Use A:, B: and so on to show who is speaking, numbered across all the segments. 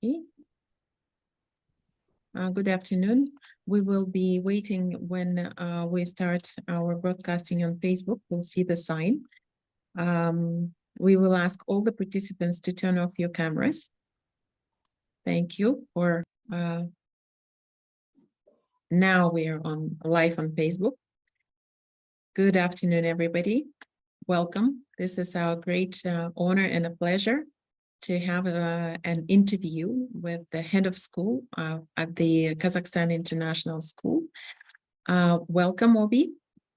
A: Okay. Good afternoon. We will be waiting when we start our broadcasting on Facebook. We'll see the sign. We will ask all the participants to turn off your cameras. Thank you. For now we are on live on Facebook. Good afternoon, everybody. Welcome. This is our great honor and a pleasure to have an interview with the head of school at the Kazakhstan International School. Welcome, Obi,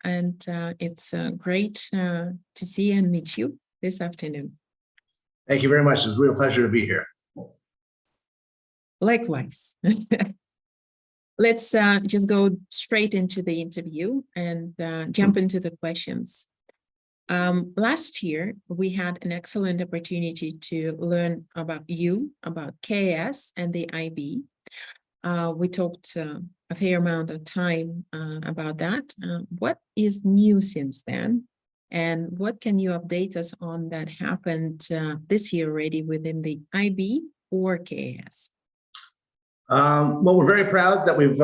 A: and it's great to see and meet you this afternoon.
B: Thank you very much. It's a real pleasure to be here.
A: Likewise. Let's just go straight into the interview and jump into the questions. Last year, we had an excellent opportunity to learn about you, about KAS and the IB. We talked a fair amount of time about that. What is new since then? And what can you update us on that happened this year already within the IB or KAS?
B: Well, we're very proud that we've,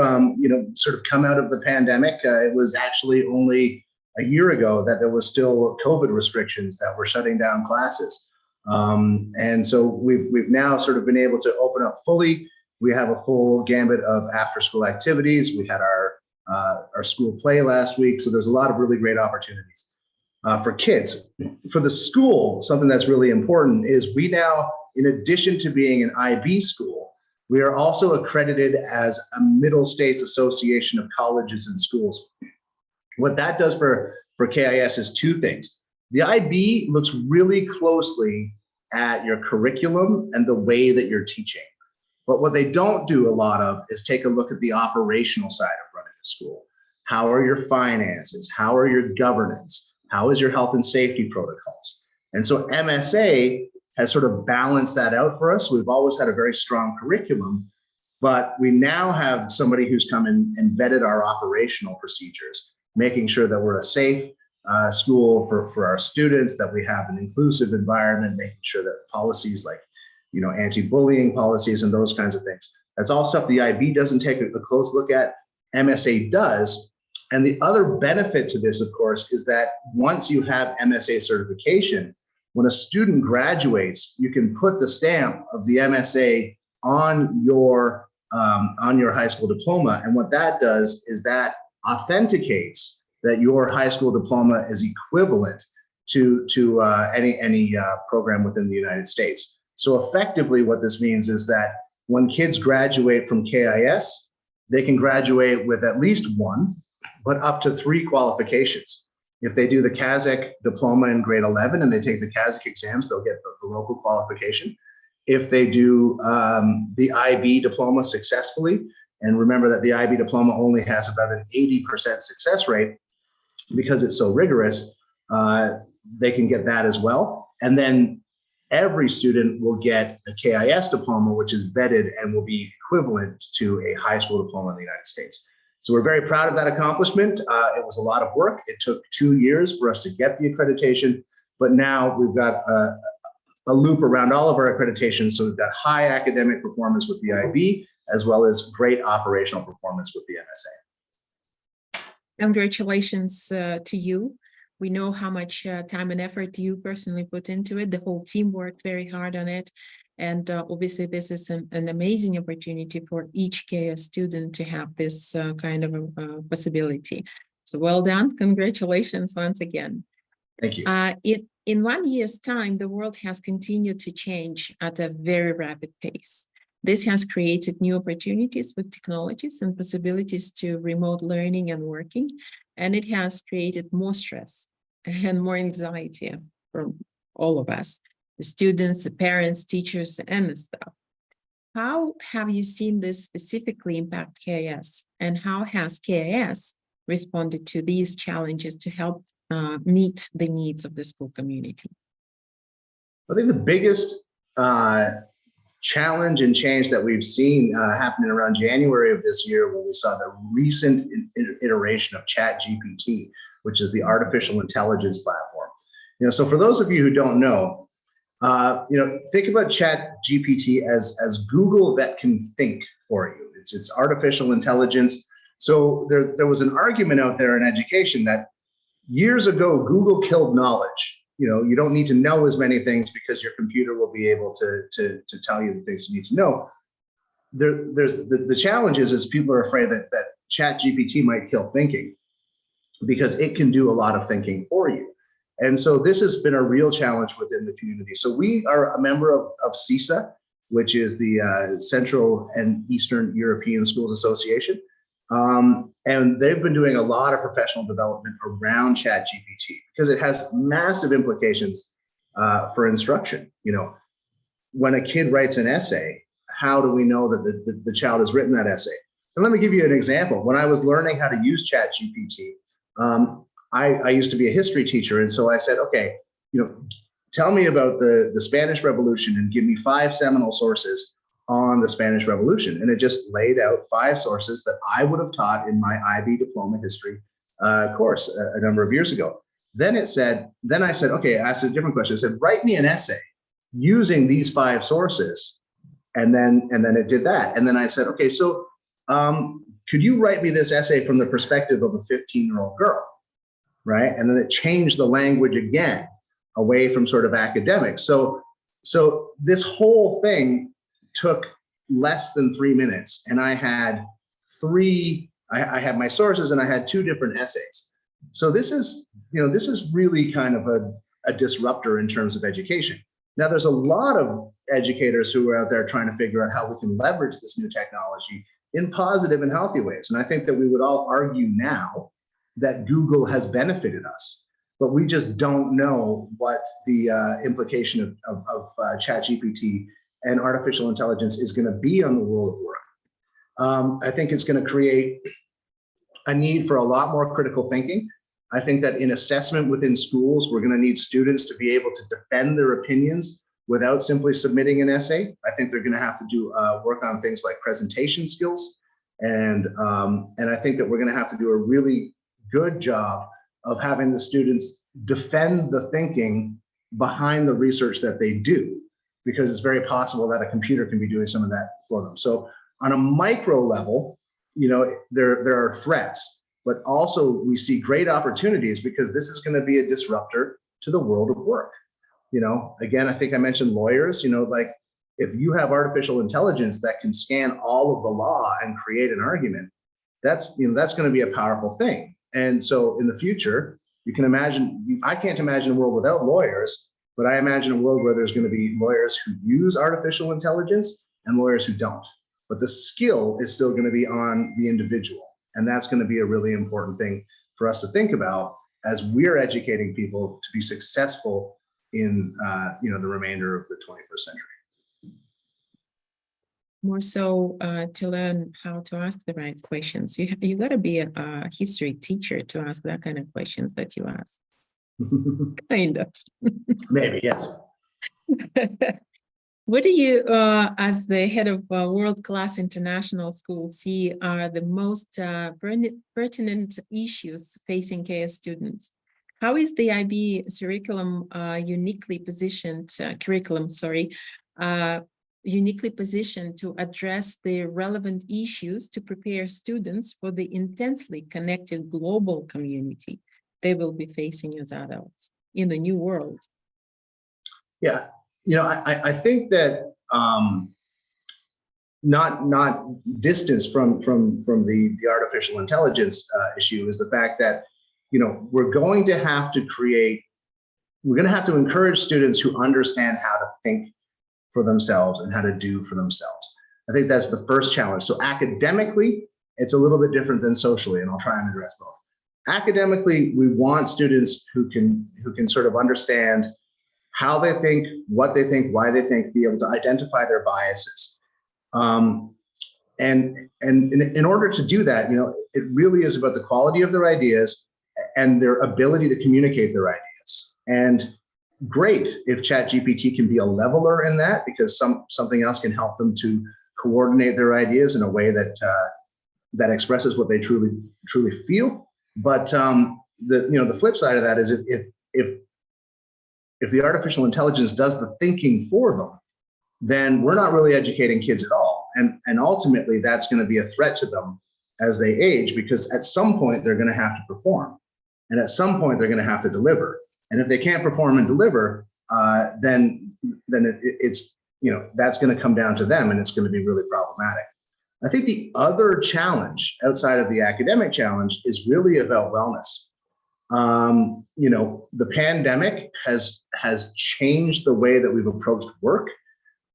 B: sort of come out of the pandemic. It was actually only a year ago that there was still COVID restrictions that were shutting down classes. And so we've now sort of been able to open up fully. We have a full gambit of after-school activities. We had our school play last week. So there's a lot of really great opportunities for kids. For the school, something that's really important is we now, in addition to being an IB school, we are also accredited as a Middle States Association of Colleges and Schools. What that does for KIS is two things. The IB looks really closely at your curriculum and the way that you're teaching. But what they don't do a lot of is take a look at the operational side of running a school. How are your finances? How are your governance? How is your health and safety protocols? And so MSA has sort of balanced that out for us. We've always had a very strong curriculum, but we now have somebody who's come in and vetted our operational procedures, making sure that we're a safe school for our students, that we have an inclusive environment, making sure that policies like, anti-bullying policies and those kinds of things. That's all stuff the IB doesn't take a close look at, MSA does. And the other benefit to this, of course, is that once you have MSA certification, when a student graduates, you can put the stamp of the MSA on your high school diploma. And what that does is that authenticates that your high school diploma is equivalent to any program within the United States. So effectively what this means is that when kids graduate from KIS, they can graduate with at least one, but up to 3 qualifications. If they do the Kazakh diploma in grade 11 and they take the Kazakh exams, they'll get the local qualification. If they do the IB diploma successfully, and remember that the IB diploma only has about an 80% success rate because it's so rigorous, they can get that as well. And then every student will get a KIS diploma, which is vetted and will be equivalent to a high school diploma in the United States. So we're very proud of that accomplishment. It was a lot of work. It took 2 years for us to get the accreditation, but now we've got a loop around all of our accreditations. So we've got high academic performance with the IB, as well as great operational performance with the MSA.
A: Congratulations to you. We know how much time and effort you personally put into it. The whole team worked very hard on it. And obviously, this is an amazing opportunity for each KS student to have this kind of a possibility. So well done. Congratulations once again.
B: Thank you.
A: In 1 year's time, the world has continued to change at a very rapid pace. This has created new opportunities with technologies and possibilities to remote learning and working, and it has created more stress and more anxiety from all of us, the students, the parents, teachers, and the staff. How have you seen this specifically impact KIS, and how has KIS responded to these challenges to help meet the needs of the school community?
B: I think the biggest challenge and change that we've seen happening around January of this year, when we saw the recent iteration of ChatGPT, which is the artificial intelligence platform. So for those of you who don't know, Think about Chat GPT as Google that can think for you. It's artificial intelligence. So there was an argument out there in education that years ago, Google killed knowledge. You don't need to know as many things because your computer will be able to tell you the things you need to know. There's the challenge is people are afraid that Chat GPT might kill thinking because it can do a lot of thinking for you. And so this has been a real challenge within the community. So we are a member of CISA, which is the Central and Eastern European Schools Association. And they've been doing a lot of professional development around ChatGPT because it has massive implications for instruction. When a kid writes an essay, how do we know that the child has written that essay? And let me give you an example. When I was learning how to use ChatGPT, I used to be a history teacher. And so I said, okay, tell me about the Spanish Revolution and give me 5 seminal sources on the Spanish Revolution. And it just laid out 5 sources that I would have taught in my IB diploma history course a number of years ago. Then I said, okay, I asked a different question. I said, write me an essay using these 5 sources. And then it did that. And then I said, okay, so could you write me this essay from the perspective of a 15-year-old girl, right? And then it changed the language again away from sort of academics. So this whole thing took less than 3 minutes, and I had I had my sources and I had 2 different essays. So this is really kind of a disruptor in terms of education. Now, there's a lot of educators who are out there trying to figure out how we can leverage this new technology in positive and healthy ways. And I think that we would all argue now that Google has benefited us, but we just don't know what the implication of ChatGPT and artificial intelligence is going to be on the world of work. I think it's going to create a need for a lot more critical thinking. I think that in assessment within schools, we're going to need students to be able to defend their opinions without simply submitting an essay. I think they're going to have to do work on things like presentation skills. And I think that we're going to have to do a really good job of having the students defend the thinking behind the research that they do, because it's very possible that a computer can be doing some of that for them. So on a micro level, there are threats, but also we see great opportunities because this is going to be a disruptor to the world of work. Again, I think I mentioned lawyers, like if you have artificial intelligence that can scan all of the law and create an argument, that's going to be a powerful thing. And so in the future, you can imagine, I can't imagine a world without lawyers, but I imagine a world where there's going to be lawyers who use artificial intelligence and lawyers who don't. But the skill is still going to be on the individual. And that's going to be a really important thing for us to think about as we're educating people to be successful in the remainder of the 21st century.
A: More so to learn how to ask the right questions. You got to be a history teacher to ask that kind of questions that you ask. Kind of.
B: Maybe, yes.
A: What do you, as the head of world-class international school, see are the most pertinent issues facing KS students? How is the IB curriculum uniquely positioned to address the relevant issues to prepare students for the intensely connected global community they will be facing as adults in the new world?
B: Yeah, I think that not distance from the artificial intelligence issue is the fact that we're going to have to encourage students who understand how to think for themselves and how to do for themselves. I think that's the first challenge. So academically, it's a little bit different than socially, and I'll try and address both. Academically, we want students who can sort of understand how they think, what they think, why they think, be able to identify their biases. And in order to do that, it really is about the quality of their ideas and their ability to communicate their ideas. And great if ChatGPT can be a leveler in that, because something else can help them to coordinate their ideas in a way that expresses what they truly feel. But the flip side of that is if if the artificial intelligence does the thinking for them, then we're not really educating kids at all. And ultimately, that's going to be a threat to them as they age, because at some point they're going to have to perform. And at some point they're going to have to deliver. And if they can't perform and deliver, then it's, that's going to come down to them, and it's going to be really problematic. I think the other challenge outside of the academic challenge is really about wellness. The pandemic has changed the way that we've approached work.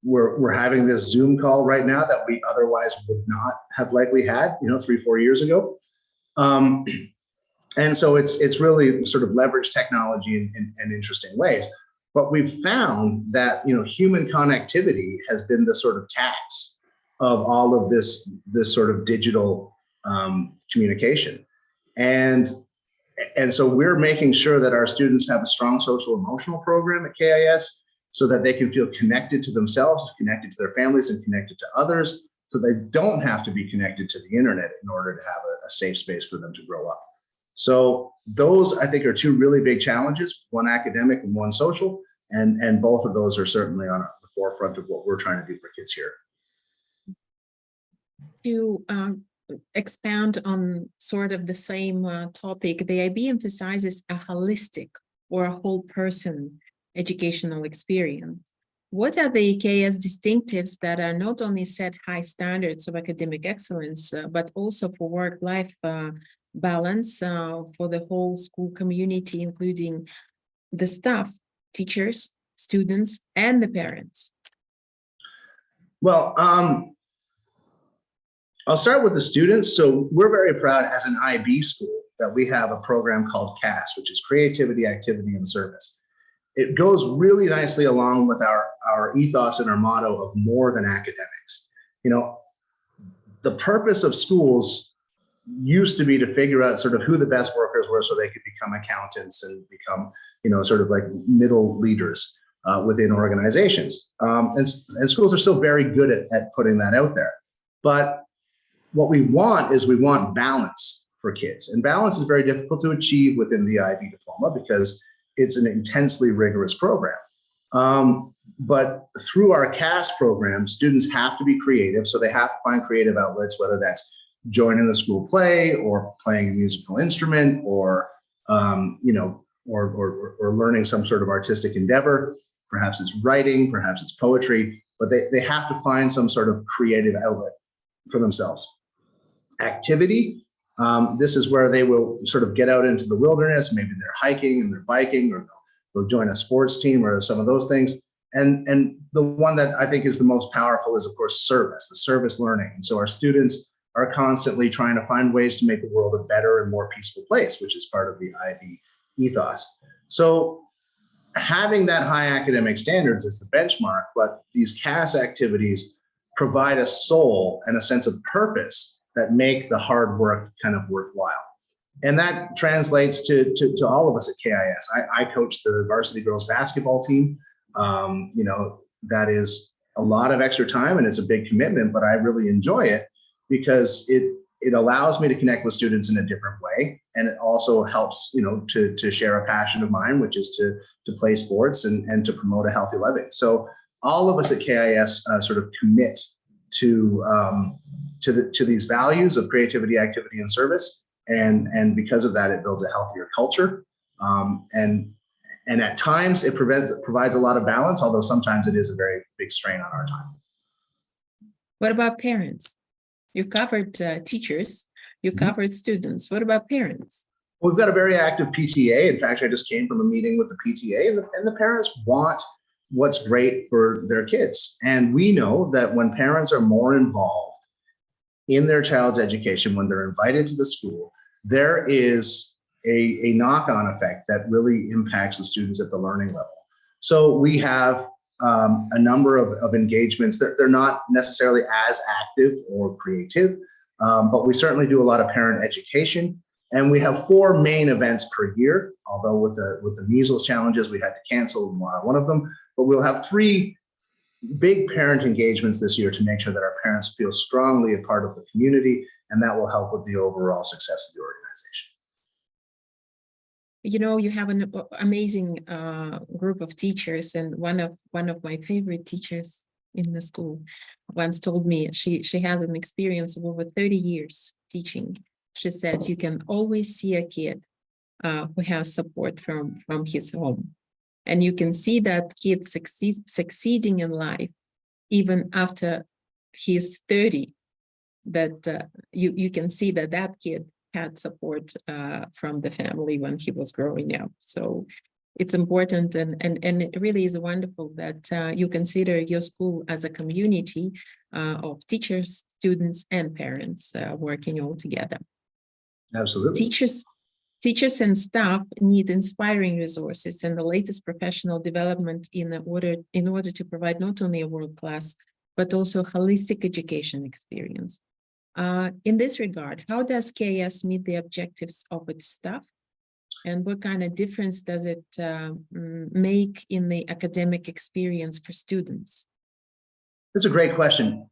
B: We're having this Zoom call right now that we otherwise would not have likely had, 3-4 years ago. And so it's really sort of leveraged technology in interesting ways. But we've found that, human connectivity has been the sort of tax of all of this sort of digital communication. And so we're making sure that our students have a strong social emotional program at KIS, so that they can feel connected to themselves, connected to their families, and connected to others, so they don't have to be connected to the internet in order to have a safe space for them to grow up. So those, I think, are two really big challenges, one academic and one social, and both of those are certainly on the forefront of what we're trying to do for kids here.
A: To expand on sort of the same topic, the IB emphasizes a holistic or a whole person educational experience. What are the KS distinctives that are not only set high standards of academic excellence, but also for work-life balance for the whole school community, including the staff, teachers, students, and the parents?
B: Well, I'll start with the students. So we're very proud as an IB school that we have a program called CAS, which is Creativity, Activity, and Service. It goes really nicely along with our ethos and our motto of more than academics. The purpose of schools used to be to figure out sort of who the best workers were so they could become accountants and become, sort of like middle leaders within organizations. And schools are still very good at putting that out there. But what we want balance for kids. And balance is very difficult to achieve within the IB diploma because it's an intensely rigorous program. But through our CAS program, students have to be creative. So they have to find creative outlets, whether that's joining the school play or playing a musical instrument or, or learning some sort of artistic endeavor. Perhaps it's writing, perhaps it's poetry, but they have to find some sort of creative outlet for themselves. Activity. This is where they will sort of get out into the wilderness. Maybe they're hiking and they're biking, or they'll join a sports team or some of those things. And the one that I think is the most powerful is, of course, service, the service learning. And so our students are constantly trying to find ways to make the world a better and more peaceful place, which is part of the IB ethos. So having that high academic standards is the benchmark, but these CAS activities provide a soul and a sense of purpose that make the hard work kind of worthwhile. And that translates to all of us at KIS. I coach the varsity girls basketball team. That is a lot of extra time and it's a big commitment, but I really enjoy it because it allows me to connect with students in a different way. And it also helps, to share a passion of mine, which is to play sports and to promote a healthy living. So all of us at KIS sort of commit to these values of creativity, activity, and service. And because of that, it builds a healthier culture. And at times it provides a lot of balance, although sometimes it is a very big strain on our time.
A: What about parents? You covered teachers, you covered students. What about parents?
B: We've got a very active PTA. In fact, I just came from a meeting with the PTA, and the parents want what's great for their kids. And we know that when parents are more involved in their child's education, when they're invited to the school, there is a knock-on effect that really impacts the students at the learning level. So we have a number of engagements. They're not necessarily as active or creative, but we certainly do a lot of parent education. And we have 4 main events per year, although with the measles challenges, we had to cancel one of them. But we'll have 3 big parent engagements this year to make sure that our parents feel strongly a part of the community, and that will help with the overall success of the organization.
A: You have an amazing group of teachers, and one of my favorite teachers in the school once told me she has an experience of over 30 years teaching. She said you can always see a kid who has support from his home, and you can see that kid succeeding in life even after he's 30. That you can see that kid had support from the family when he was growing up. So it's important, and it really is wonderful that you consider your school as a community of teachers, students, and parents working all together.
B: Absolutely.
A: Teachers and staff need inspiring resources and the latest professional development in order to provide not only a world-class, but also holistic education experience. In this regard, how does KS meet the objectives of its staff? And what kind of difference does it make in the academic experience for students?
B: That's a great question.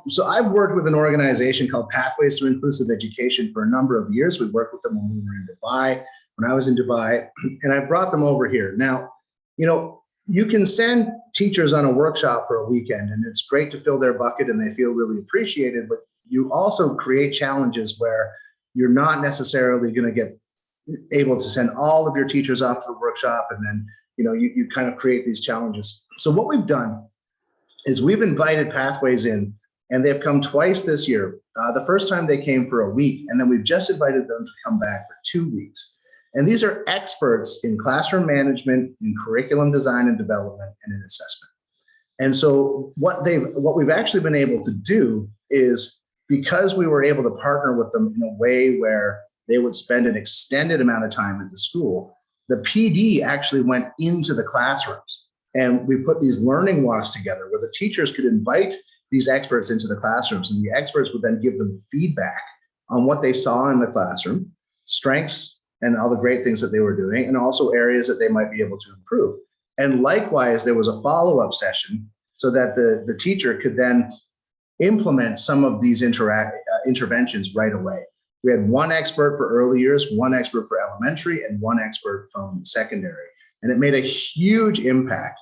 B: So I've worked with an organization called Pathways to Inclusive Education for a number of years. We worked with them when we were in Dubai, when I was in Dubai, and I brought them over here. Now, you can send teachers on a workshop for a weekend, and it's great to fill their bucket and they feel really appreciated, but you also create challenges where you're not necessarily going to get able to send all of your teachers off to the workshop, and then you kind of create these challenges. So what we've done is we've invited Pathways in, and they've come twice this year. The first time they came for a week, and then we've just invited them to come back for 2 weeks. And these are experts in classroom management, in curriculum design and development, and in assessment. And so what we've actually been able to do is, because we were able to partner with them in a way where they would spend an extended amount of time at the school, the PD actually went into the classrooms, and we put these learning walks together where the teachers could invite these experts into the classrooms, and the experts would then give them feedback on what they saw in the classroom, strengths and all the great things that they were doing, and also areas that they might be able to improve. And likewise, there was a follow-up session so that the teacher could then implement some of these interventions right away. We had one expert for early years, one expert for elementary, and one expert from secondary. And it made a huge impact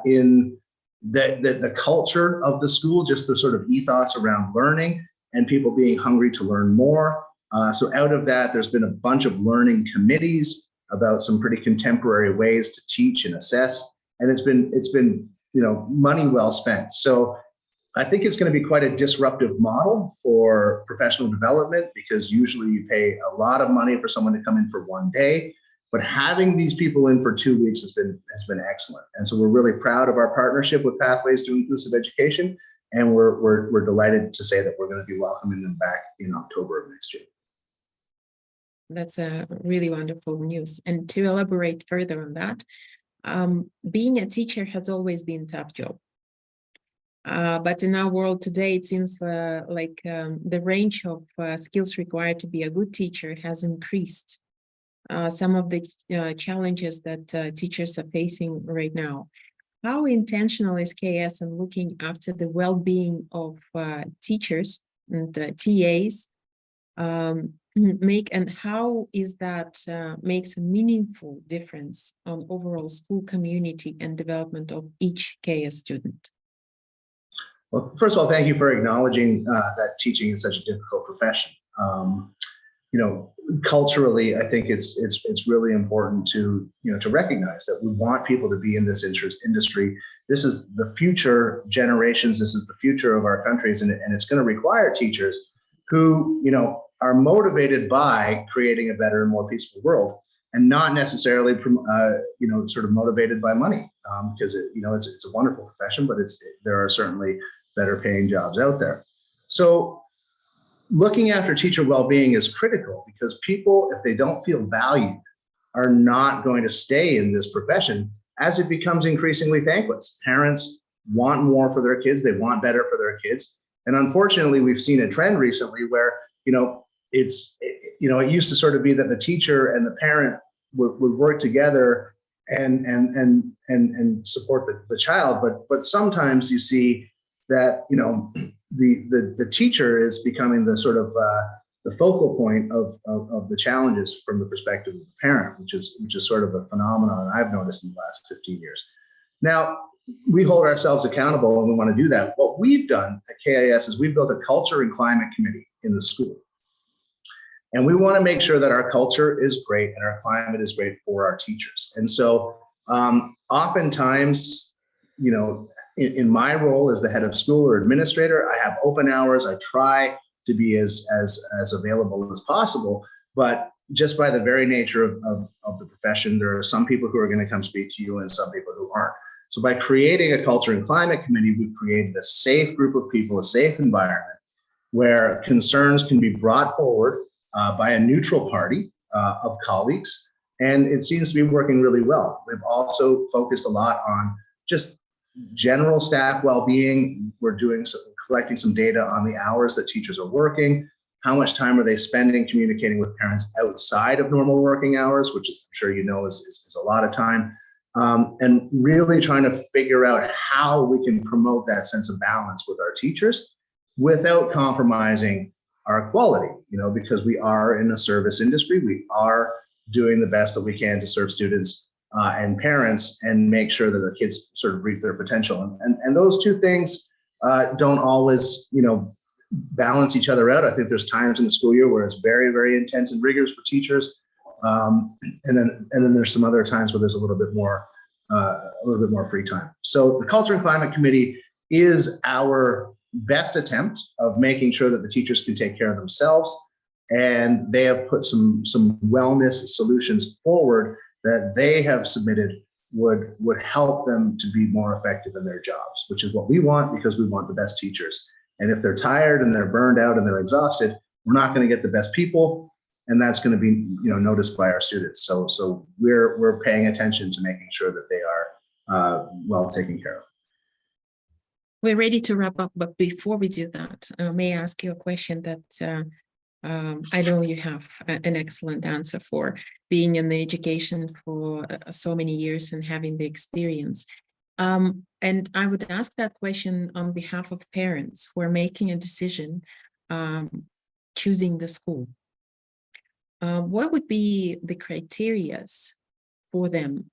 B: in the culture of the school, just the sort of ethos around learning and people being hungry to learn more. So out of that, there's been a bunch of learning committees about some pretty contemporary ways to teach and assess. And it's been money well spent. So I think it's going to be quite a disruptive model for professional development, because usually you pay a lot of money for someone to come in for one day. But having these people in for 2 weeks has been excellent. And so we're really proud of our partnership with Pathways to Inclusive Education. And we're delighted to say that we're going to be welcoming them back in October of next year.
A: That's a really wonderful news. And to elaborate further on that, being a teacher has always been a tough job. But in our world today, it seems like the range of skills required to be a good teacher has increased. Some of the challenges that teachers are facing right now. How intentional is KS in looking after the well-being of teachers and TAs? And how is that makes a meaningful difference on overall school community and development of each KS student?
B: Well, first of all, thank you for acknowledging that teaching is such a difficult profession. Culturally, I think it's really important to recognize that we want people to be in this industry. This is the future generations. This is the future of our countries, and it's going to require teachers who are motivated by creating a better and more peaceful world, and not necessarily sort of motivated by money, because it's a wonderful profession, but there are certainly better paying jobs out there. So looking after teacher well-being is critical, because people, if they don't feel valued, are not going to stay in this profession as it becomes increasingly thankless. Parents want more for their kids. They want better for their kids. And unfortunately, we've seen a trend recently where, it used to sort of be that the teacher and the parent would work together and support the child. But sometimes you see that, the teacher is becoming the sort of the focal point of the challenges from the perspective of the parent, which is sort of a phenomenon I've noticed in the last 15 years. Now, we hold ourselves accountable and we want to do that. What we've done at KIS is we've built a culture and climate committee in the school. And we want to make sure that our culture is great and our climate is great for our teachers. And so oftentimes, you know, in my role as the head of school or administrator, I have open hours. I try to be as available as possible. But just by the very nature of the profession, there are some people who are going to come speak to you and some people who aren't. So by creating a culture and climate committee, we've created a safe group of people, a safe environment where concerns can be brought forward by a neutral party of colleagues. And it seems to be working really well. We've also focused a lot on just general staff well-being. We're collecting some data on the hours that teachers are working, how much time are they spending communicating with parents outside of normal working hours, which is, I'm sure you know, is a lot of time. And really trying to figure out how we can promote that sense of balance with our teachers without compromising our quality, you know, because we are in a service industry. We are doing the best that we can to serve students and parents and make sure that the kids sort of reach their potential. And those two things don't always, you know, balance each other out. I think there's times in the school year where it's very, very intense and rigorous for teachers. And then there's some other times where there's a little bit more free time. So the Culture and Climate Committee is our best attempt of making sure that the teachers can take care of themselves. And they have put some wellness solutions forward that they have submitted would help them to be more effective in their jobs, which is what we want, because we want the best teachers. And if they're tired and they're burned out and they're exhausted, we're not going to get the best people. And that's going to be, you know, noticed by our students. So we're paying attention to making sure that they are well taken care of.
A: We're ready to wrap up, but before we do that, may I ask you a question that I know you have an excellent answer for, being in the education for so many years and having the experience. And I would ask that question on behalf of parents who are making a decision, choosing the school. What would be the criteria for them,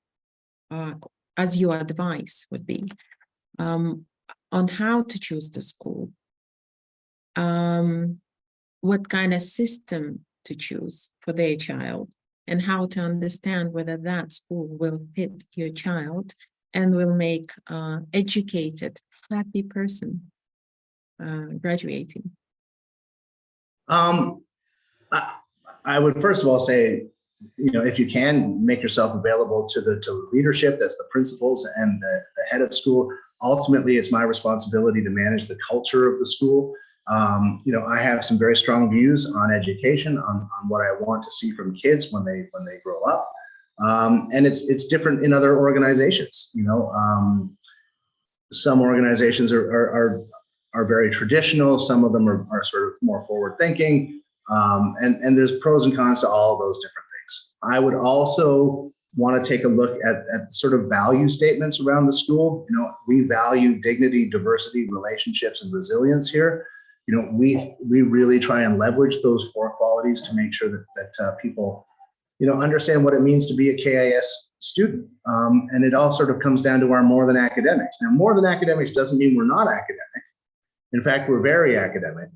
A: as your advice would be, on how to choose the school? What kind of system to choose for their child, and how to understand whether that school will fit your child and will make educated, happy person graduating?
B: I would first of all say, you know, if you can, make yourself available to the leadership, that's the principals and the head of school. Ultimately, it's my responsibility to manage the culture of the school. You know, I have some very strong views on education, on what I want to see from kids when they grow up. And it's different in other organizations. You know, some organizations are very traditional. Some of them are sort of more forward thinking. And there's pros and cons to all of those different things. I would also want to take a look at the sort of value statements around the school. You know, we value dignity, diversity, relationships, and resilience here. You know, we really try and leverage those 4 qualities to make sure that people, you know, understand what it means to be a KIS student. And it all sort of comes down to our more than academics. Now, more than academics doesn't mean we're not academic. In fact, we're very academic,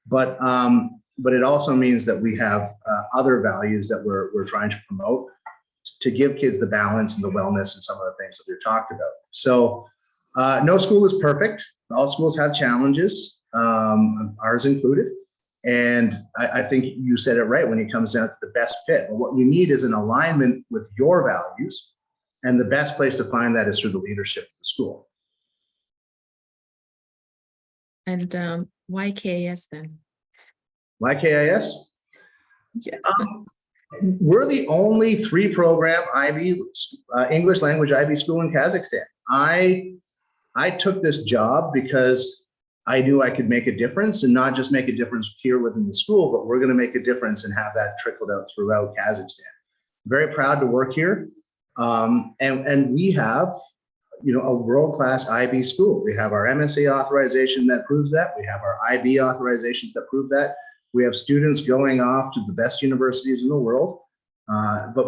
B: but it also means that we have other values that we're trying to promote to give kids the balance and the wellness and some of the things that they're talked about. So no school is perfect. All schools have challenges, ours included. And I think you said it right when it comes down to the best fit. But what you need is an alignment with your values. And the best place to find that is through the leadership of the school.
A: And why KIS then?
B: Why KIS?
A: Yeah.
B: We're the only 3-program IB English language IB school in Kazakhstan. I took this job because I knew I could make a difference, and not just make a difference here within the school, but we're going to make a difference and have that trickled out throughout Kazakhstan. Very proud to work here. And we have, you know, a world-class IB school. We have our MSA authorization that proves that. We have our IB authorizations that prove that. We have students going off to the best universities in the world. But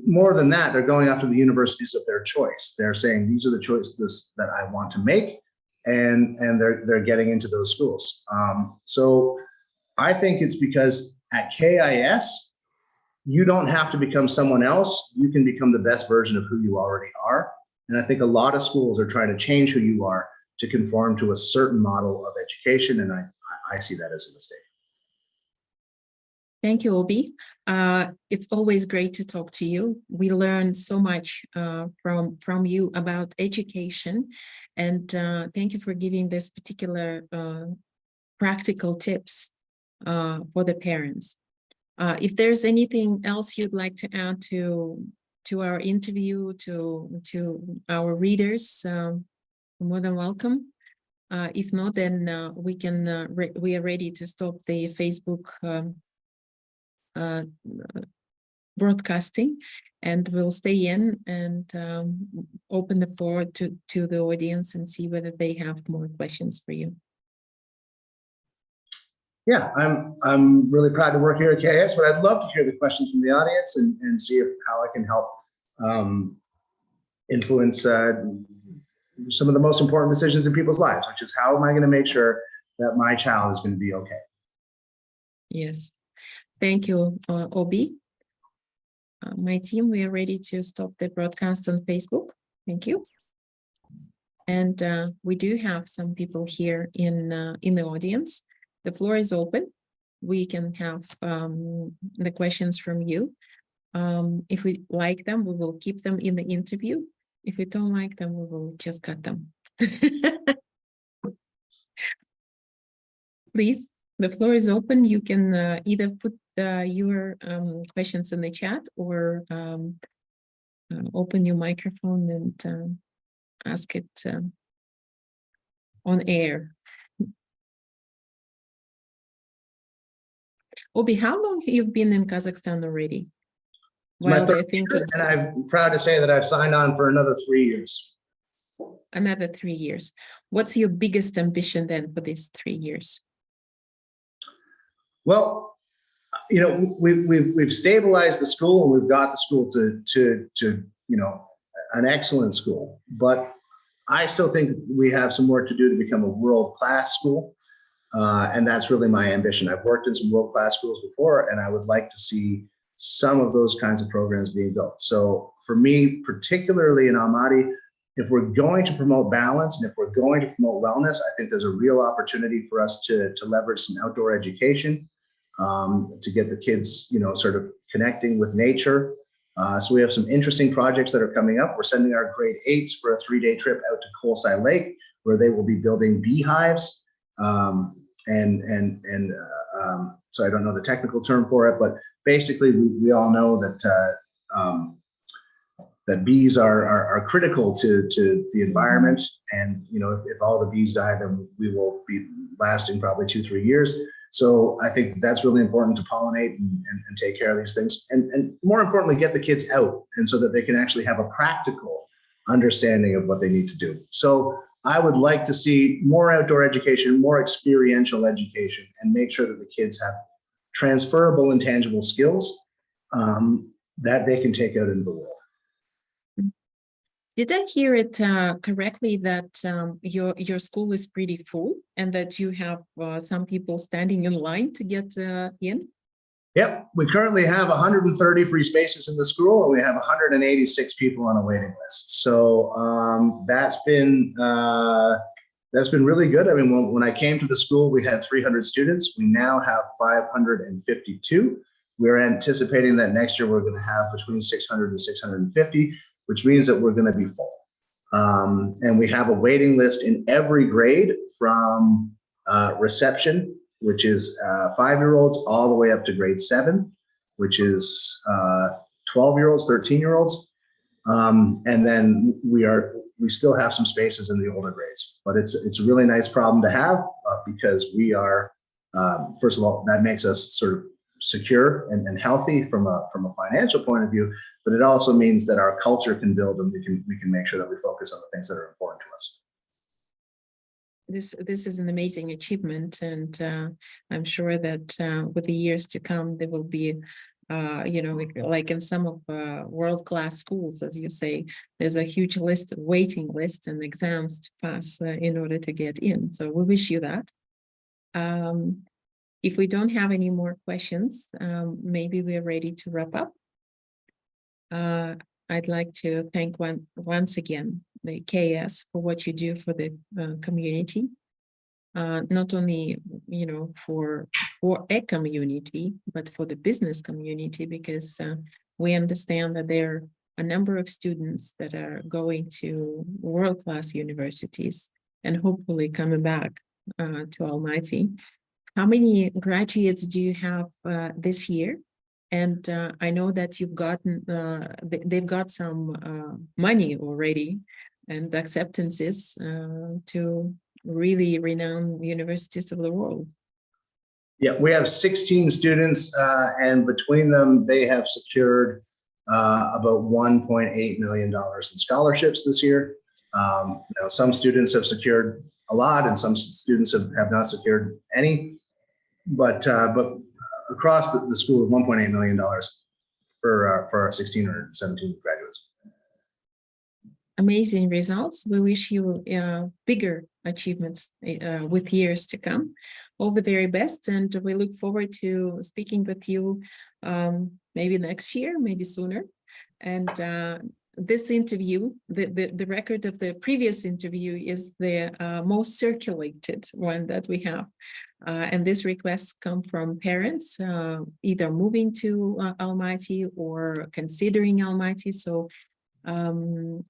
B: more than that, they're going after the universities of their choice. They're saying, these are the choices that I want to make, and they're getting into those schools. So I think it's because at KIS, you don't have to become someone else. You can become the best version of who you already are. And I think a lot of schools are trying to change who you are to conform to a certain model of education. And I see that as a mistake.
A: Thank you, Obi. It's always great to talk to you. We learn so much from you about education. And thank you for giving this particular practical tips for the parents. If there's anything else you'd like to add to our interview, to our readers, more than welcome. If not, then we are ready to stop the Facebook broadcasting, and we'll stay in and open the floor to the audience and see whether they have more questions for you.
B: Yeah, I'm really proud to work here at KIS, but I'd love to hear the questions from the audience and see how I can help influence some of the most important decisions in people's lives, which is how am I going to make sure that my child is going to be okay?
A: Yes, thank you, Obi. My team, we are ready to stop the broadcast on Facebook. Thank you. And we do have some people here in the audience. The floor is open. We can have the questions from you. If we like them, we will keep them in the interview. If we don't like them, we will just cut them. Please, the floor is open. You can either put your questions in the chat or open your microphone and ask it on air. Obi, how long have you been in Kazakhstan already?
B: While they're thinking. And I'm proud to say that I've signed on for another 3 years.
A: Another 3 years. What's your biggest ambition then for these 3 years?
B: Well, you know, we've stabilized the school and we've got the school to you know, an excellent school. But I still think we have some work to do to become a world-class school. And that's really my ambition. I've worked in some world-class schools before, and I would like to see some of those kinds of programs being built. So for me, particularly in Almaty, if we're going to promote balance and if we're going to promote wellness, I think there's a real opportunity for us to leverage some outdoor education, to get the kids, you know, sort of connecting with nature. So we have some interesting projects that are coming up. We're sending our grade 8s for a 3-day trip out to Kolsai Lake, where they will be building beehives. So I don't know the technical term for it, but basically we all know that that bees are critical to the environment, and you know, if all the bees die, then we will be lasting probably 2-3 years. So I think that's really important to pollinate and take care of these things, and more importantly, get the kids out, and so that they can actually have a practical understanding of what they need to do. So I would like to see more outdoor education, more experiential education, and make sure that the kids have transferable and tangible skills that they can take out into the world.
A: Did I hear it correctly that your school is pretty full and that you have some people standing in line to get in?
B: Yep, we currently have 130 free spaces in the school, and we have 186 people on a waiting list. So that's been really good. I mean, when I came to the school, we had 300 students. We now have 552. We're anticipating that next year we're going to have between 600 and 650, which means that we're going to be full. And we have a waiting list in every grade from reception, which is 5-year-olds, all the way up to grade 7, which is 12-year-olds, 13-year-olds. And then we still have some spaces in the older grades, but it's a really nice problem to have because we are, first of all, that makes us sort of secure and healthy from a financial point of view, but it also means that our culture can build, and we can make sure that we focus on the things that are important to us.
A: this is an amazing achievement, and I'm sure that with the years to come, there will be, like in some of world-class schools, as you say, there's a huge waiting list and exams to pass in order to get in. So we wish you that. If we don't have any more questions, maybe we're ready to wrap up. I'd like to thank once again the KS for what you do for the community, not only for a community, but for the business community, because we understand that there are a number of students that are going to world-class universities and hopefully coming back to Almaty. How many graduates do you have this year? And I know that you've gotten, they've got some money already and acceptances to really renowned universities of the world.
B: Yeah, we have 16 students, and between them, they have secured about $1.8 million in scholarships this year. Some students have secured a lot, and some students have not secured any. But across the school, $1.8 million for our 16 or 17 graduates.
A: Amazing results. We wish you bigger achievements with years to come. All the very best, and we look forward to speaking with you maybe next year, maybe sooner. And this interview, the record of the previous interview is the most circulated one that we have. And these requests come from parents either moving to Almaty or considering Almaty. So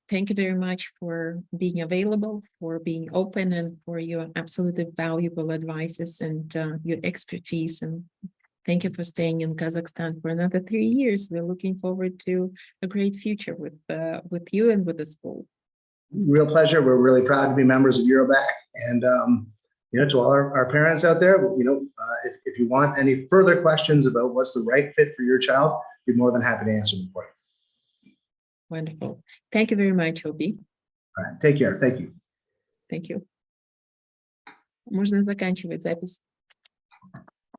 A: thank you very much for being available, for being open, and for your absolutely valuable advices and your expertise. And thank you for staying in Kazakhstan for another 3 years. We're looking forward to a great future with you and with the school.
B: Real pleasure. We're really proud to be members of EUROBAK, and to all our parents out there, if you want any further questions about what's the right fit for your child, we'd be more than happy to answer them for you.
A: Wonderful. Thank you very much, Obi.
B: All right. Take care. Thank you.
A: Thank you. Можно заканчивать запись.